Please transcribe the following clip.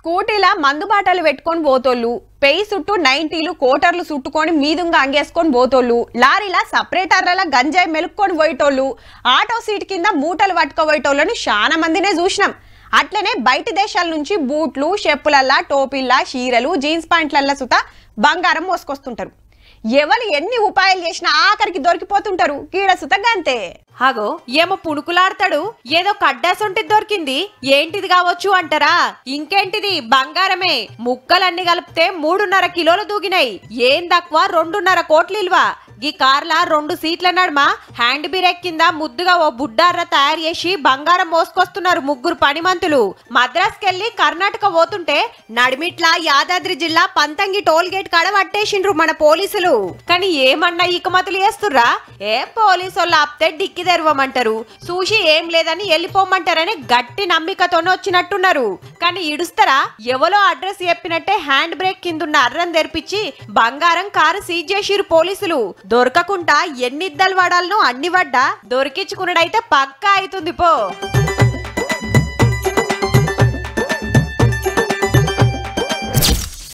స్కూటీలా మందు బాటలు పెట్టుకొని పోతోళ్ళు, పెయి చుట్టూ 90లు కోటర్లు చుట్టుకొని మీదుంగా అంగేసుకొని పోతోళ్ళు, లారీలా సపరేటర్ల గంజాయి మెలుక్కొని పోయేటోళ్ళు, ఆటో సీట్ కింద మూటలు పట్టుకోబోయేటోళ్ళను చాలా మందినే చూసినాం. అట్లనే బయట దేశాల నుంచి బూట్లు, చెప్పులల్లా, టోపీల్లా, చీరలు, జీన్స్ ప్యాంట్లల్లా సుత బంగారం మోసుకొస్తుంటారు. ఎవరు ఎన్ని ఉపాయాలు చేసినా ఆఖరికి దొరికిపోతుంటారు. కీడ సుత గంతే. అగో ఏమో పుణుకులాడతాడు, ఏదో కడ్డాసొంటిది దొరికింది, ఏంటిది కావచ్చు అంటారా? ఇంకేంటిది, బంగారమే. ముక్కలన్నీ కలిపితే 3.5 కిలోలు దూగినాయి. ఏం తక్కువ 2.5 కోట్ల ఇల్వ. ఈ కార్ల 2 సీట్ల నడుమ హ్యాండ్ బ్రేక్ కింద ముద్దుగా ఓ బుడ్డార్ర తయారు చేసి బంగారం మోసుకొస్తున్నారు 3 పనిమంతులు. మద్రాసుకెళ్లి కర్ణాటక పోతుంటే నడిమిట్ల యాదాద్రి జిల్లా పంతంగి టోల్ గేట్ కాడ పట్టేసిండ్రు మన పోలీసులు. కానీ ఏమన్నా ఇకమతులు చేస్తుర్రా? ఏ పోలీసులు ఆపితే డిక్కి తెరవమంటారు, చూసి ఏం లేదని వెళ్ళిపోమంటారని గట్టి నమ్మికతోనే వచ్చినట్టున్నారు. కానీ ఇడుస్తారా? ఎవరో అడ్రస్ చెప్పినట్టే హ్యాండ్ బ్రేక్ కిందున్న అర్రం తెరిపించి బంగారం కారు సీజ్ చేసిరు పోలీసులు. దొరకకుండా ఎన్నిద్దలు పడాలనో అన్ని పడ్డా దొరికించుకున్నాడైతే పక్కా అవుతుంది పో.